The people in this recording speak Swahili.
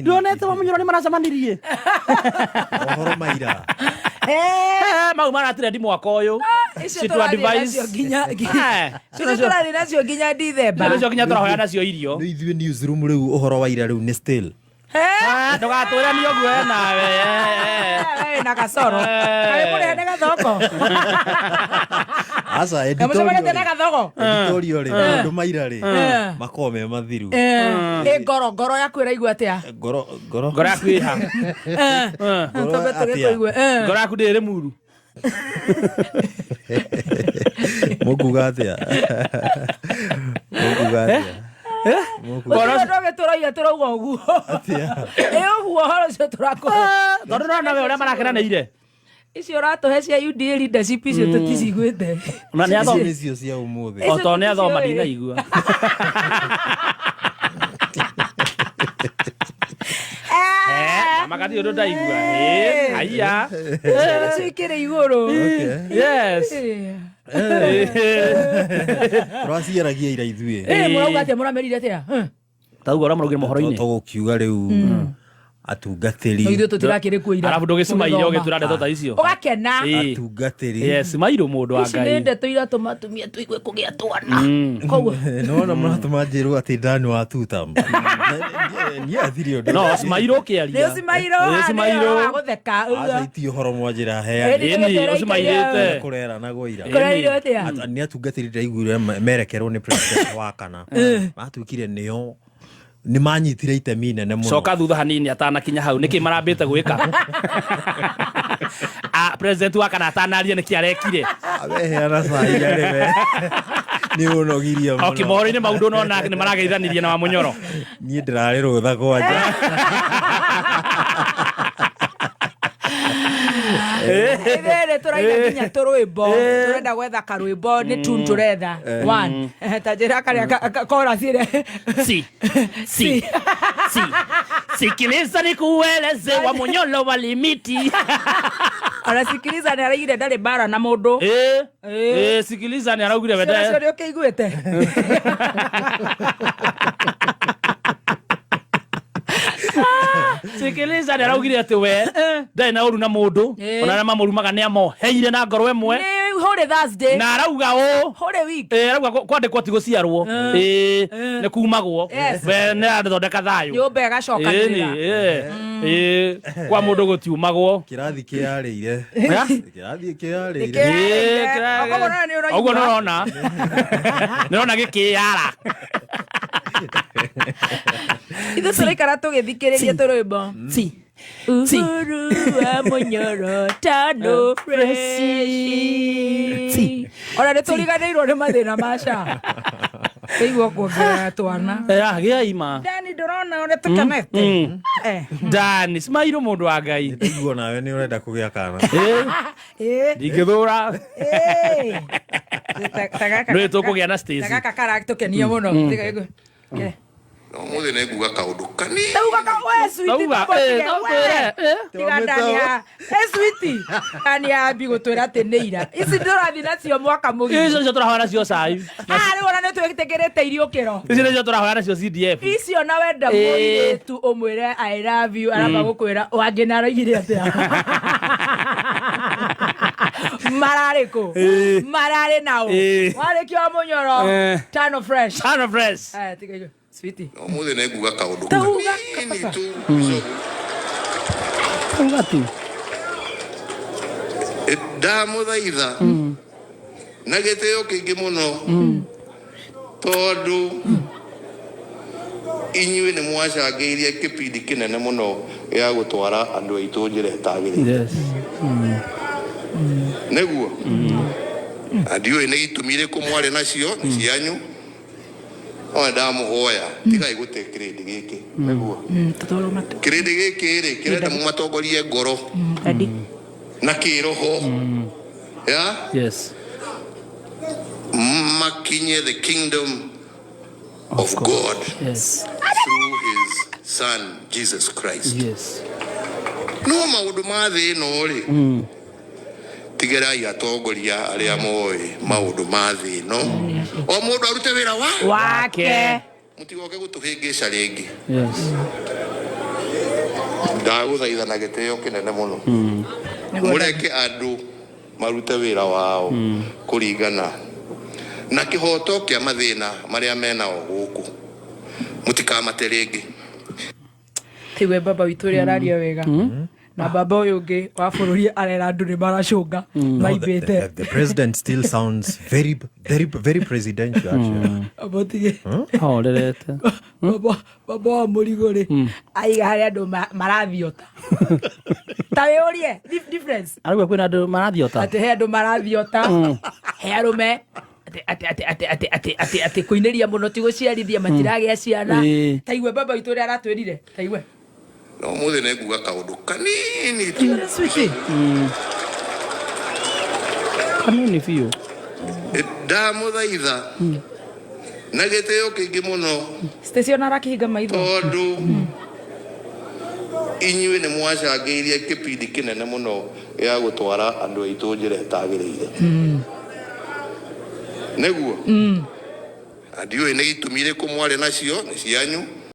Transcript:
Ndonete Wamunyoro ni maracamanirie ohoro maira mau maratire ndi mwaka uyu citu advice nginya nacio nginya December nacio nginya turahoya nacio irio ni ithuĩ newsroom riu ohoro wa ira riu ni still ndugatwiranie uguo nawe na kasoro kaĩ mũrĩ hene gathoko asa editorial ri andũ maira ri makome mathiru ngoro yaku ĩraigua atĩa ngoro yaku iha ngoro yaku ndĩrĩ muru mukuga atĩa Ndoge tũraiga tũrauga ũguo ũguo horo cio tũrakũ tondũ no nawe ũrĩa marakenanĩire icio ũratũhe cia UDA leadership icio tũticiguĩte na nĩ athoma icio cia ũmũthĩ o to nĩ athoma ndinaigua makati ũndũ ndaigua haiya cikĩrĩ igũrũ yes tũraciaragia ira ithuĩ mũrauga atĩa mũramerire atĩa tauga ũrĩa mũraugire mohoro-inĩ tũgũkiuga rĩu atungatĩri ithuĩ tũtirakĩrĩ kuira arabu ndũgĩcimaire ũgĩtũra ndeto ta icio ũgakena atungatĩri yes mairo mũndũ wa Ngai ici nĩ ndeto iria tũmatumia tũigue kũgĩa twana koguo nona mũratũma njĩrwo atĩ ndani wa tutam niĩ athirio no cimairo ũkĩaria cimairo wa gũtheka acaiti ũhoro mwanjĩra heani ĩni ũcimairĩte kũrera na gũira nĩ atungatĩri ndaiguire merekerwo nĩ president wa kana matuĩkire nĩo nĩ manyitire itemi nene mũno coka thutha hanini atanakinya hau nĩkĩ marambĩte gwĩka president wa kana atanaria nĩkĩ arekire abeheana cai arĩwe nĩ ũnogirie mũno okĩmohoro-inĩ maũndũ nona nĩ marageithanirie na Wamunyoro niĩ ndĩrarĩ rũtha kwanja Ere tũraina nginya tũrwĩmbo tũrenda gwetha karwĩmbo nĩ tune tũretha one ta njĩra karĩa chorus ĩrĩa sikiliza nikueleze Wamunyoro wa limiti anasikiliza nĩ araigire ndarĩ mbara na mũndũ sikiliza nĩ araugire wenda ũcio nĩ ũkĩiguĩte sikiliza nĩ araugire atĩ we ndarĩ na ũru na mũndũ ona arĩa mamũrumaga nĩ amoheire na ngoro ĩmwe Holy Thursday na arauga Holy Week arauga kwandĩkwo ti gũciarwo nĩ kumagwo we nĩ arathondeka thayũ nyũmba ĩgacokanĩrĩra kwa mũndũ gũtiumagwo kĩrathi kĩarĩire ũguo nĩũrona nĩũrona gĩkĩyara ithuĩ tũraikara tũgĩthikĩrĩria tũrwĩmbo Uhuru wa Munyoro tano fresh ona nĩ tũriganĩirwo nĩ mathĩna maca ĩiguo kuongerera twana gĩa ima Dani ndũrona ũrĩa tũkenete Dani cimairwo mũndũ wa Ngai ĩiguo nawe nĩ ũrenda kũgĩa kana ndingĩthũra nĩ tũkũgĩa na Stacy gaka karatũkenia mũno mũthĩ nĩ nguga kaũndũ kanini Dani ambi gũtwĩra atĩ nĩ ira ici ndũrathiĩ nacio mwaka mũgima icio tũrahoya nacio cai rĩu ona nĩ twĩtĩkĩrĩte iriũkĩro icio nĩcio tũrahoya nacio CDF icio na wenda mũirĩtu ũmwĩre I love you aramba gũkwĩra wangĩ na araigire atĩa mararĩ kũ mararĩ nao warĩkio Wamunyoro tano fresh tigaigo sweetie mũthĩ nĩ nguga kaũndũ kanini tu ndamũthaitha na gĩtĩo kĩingĩ mũno tondũ inyuĩ nĩ mwacangĩirie kĩbindi kĩnene mũno gĩa gũtwara andũ aitũ njĩra ĩtagĩrĩire nĩguo ndiũĩ nĩ gĩtũmi irĩkũ mwarĩ nacio cianyu ona ndamũhoya tigai gũte kĩrĩndĩ gĩkĩ nĩguo kĩrĩndĩ gĩkĩ rĩ kĩrenda mũmatongorie ngoro na kĩroho makinye the kingdom of God through his son Jesus Christ no maũndũ ma thĩ ĩno rĩ tigerai atongoria arĩa moĩ maũndũ ma thĩ ĩno o mũndũ arute wĩra wake mutigoke gutuhingica ringi Yes. ndaguthaitha na gitio kinene muno mureke andu marute wira wao kuringana na kihoto kia mathina maria menao guku mutikamate ringi tiwe baba witu ri araria wega na baba uyu ngi wa bururi arera andu ni maracunga maibite. The president still sounds very presidential actually. Abotige Horerete. baba wa murigo ri aiga hari andu marathiota tawe urie difference Arigwe kwina andu marathiota. ati he andu marathiota he arume ati kuiniria muno ti guciarithia matiragia ciana taigwe baba witu ri aratwirire taigwe no muthi ne nguga kaundu kanini tu switi Kanini fiyo. ndamuthaitha na gitio kingi muno station arakihinga maitho tondu inyuĩ nĩ mwacangĩirie kĩbindi kĩnene mũno gĩa gũtwara andũ aitũ njĩra ĩtagĩrĩire nĩguo ndiũĩ nĩ gĩtũmi irĩkũ mwarĩ nacio nĩ cianyu